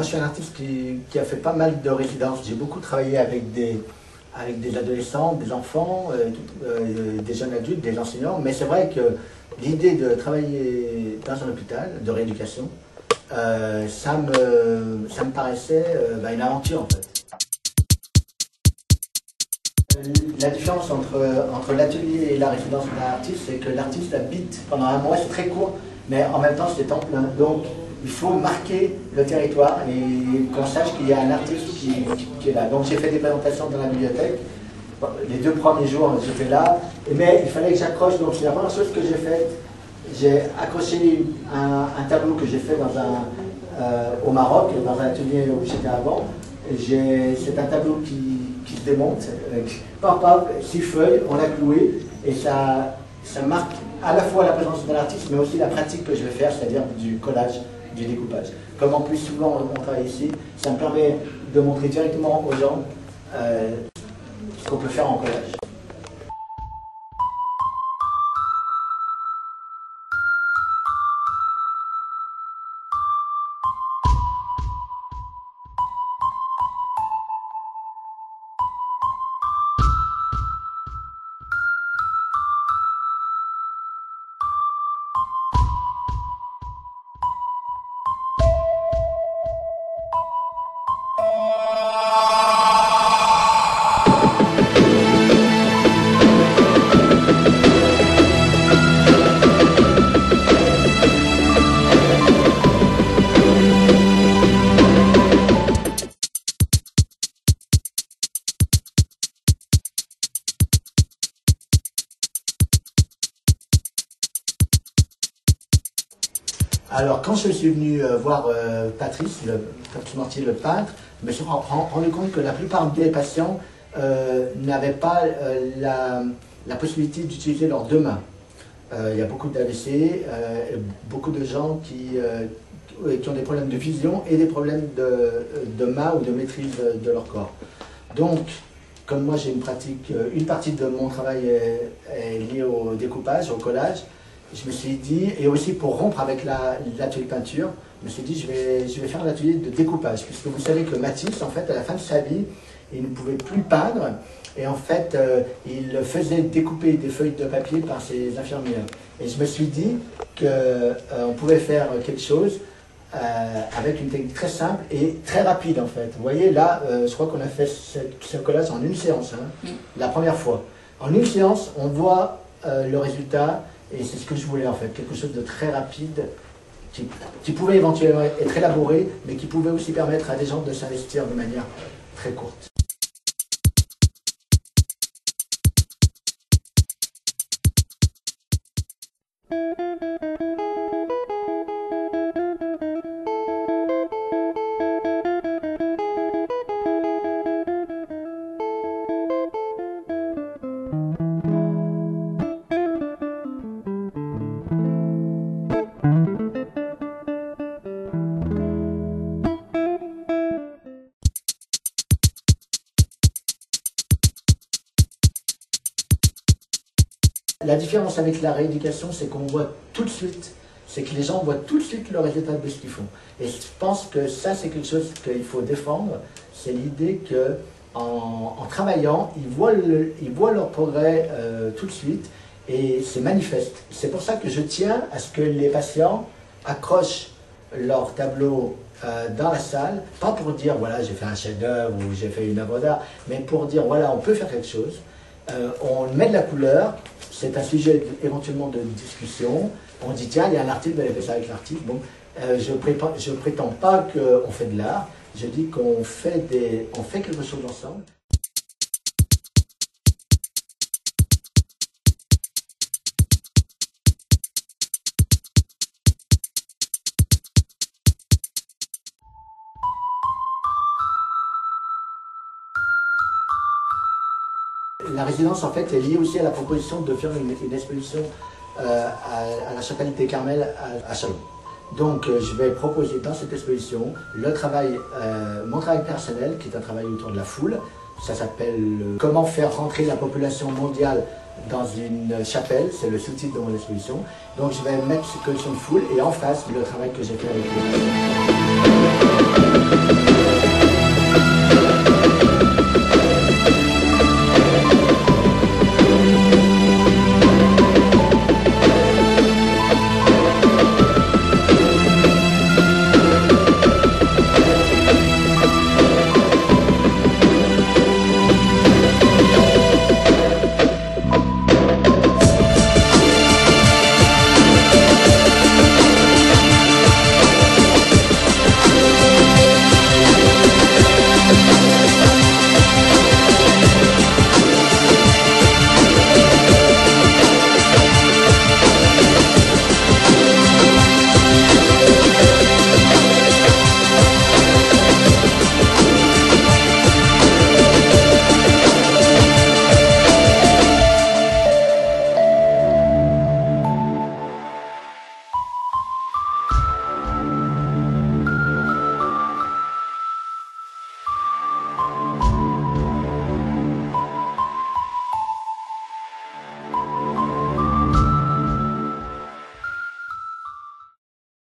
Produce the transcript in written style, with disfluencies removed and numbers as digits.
je suis un artiste qui a fait pas mal de résidences. J'ai beaucoup travaillé avec des adolescents, des enfants, des jeunes adultes, des enseignants. Mais c'est vrai que l'idée de travailler dans un hôpital de rééducation, ça me paraissait une aventure en fait. La différence entre l'atelier et la résidence d'un artiste, c'est que l'artiste habite pendant un mois, c'est très court, mais en même temps c'est temps plein. Donc il faut marquer le territoire et qu'on sache qu'il y a un artiste qui est là. Donc j'ai fait des présentations dans la bibliothèque. Les 2 premiers jours j'étais là, mais il fallait que j'accroche. Donc c'est la première chose que j'ai faite. J'ai accroché un tableau que j'ai fait au Maroc, dans un atelier où j'étais avant. C'est un tableau qui se démonte, paf, 6 feuilles, on l'a cloué, et ça marque à la fois la présence d'un artiste, mais aussi la pratique que je vais faire, c'est-à-dire du collage, du découpage. Comme en plus souvent on travaille ici, ça me permet de montrer directement aux gens ce qu'on peut faire en collage. Alors, quand je suis venu voir Patrice Mortier, le peintre, je me suis rendu compte que la plupart des patients n'avaient pas la possibilité d'utiliser leurs 2 mains. Il y a beaucoup d'AVC, beaucoup de gens qui ont des problèmes de vision et des problèmes de main ou de maîtrise de leur corps. Donc, comme moi j'ai une partie de mon travail est liée au découpage, au collage, je me suis dit, et aussi pour rompre avec l'atelier peinture, je me suis dit je vais faire un atelier de découpage, puisque vous savez que Matisse, en fait, à la fin de sa vie, il ne pouvait plus peindre, et en fait, il faisait découper des feuilles de papier par ses infirmières. Et je me suis dit qu'on pouvait faire quelque chose avec une technique très simple et très rapide, en fait. Vous voyez, là, je crois qu'on a fait ce collage en une séance, hein, la première fois. En une séance, on voit le résultat. Et c'est ce que je voulais en fait, quelque chose de très rapide, qui pouvait éventuellement être élaboré, mais qui pouvait aussi permettre à des gens de s'investir de manière très courte. La différence avec la rééducation, c'est qu'on voit tout de suite, c'est que les gens voient tout de suite le résultat de ce qu'ils font. Et je pense que ça, c'est quelque chose qu'il faut défendre, c'est l'idée qu'en travaillant, ils voient leur progrès tout de suite, et c'est manifeste. C'est pour ça que je tiens à ce que les patients accrochent leur tableau dans la salle, pas pour dire voilà j'ai fait un chef-d'œuvre ou j'ai fait une œuvre d'art, mais pour dire voilà on peut faire quelque chose, on met de la couleur, c'est un sujet éventuellement de discussion, on dit tiens il y a un artiste, elle fait ça avec l'artiste, bon, je prétends pas qu'on fait de l'art, je dis qu'on fait quelque chose ensemble. La résidence en fait est liée aussi à la proposition de faire une exposition à la Chapelle des Carmels à Chalon. Donc je vais proposer dans cette exposition mon travail personnel qui est un travail autour de la foule. Ça s'appelle « Comment faire rentrer la population mondiale dans une chapelle », c'est le sous-titre de mon exposition. Donc je vais mettre cette collection de foule et en face le travail que j'ai fait avec les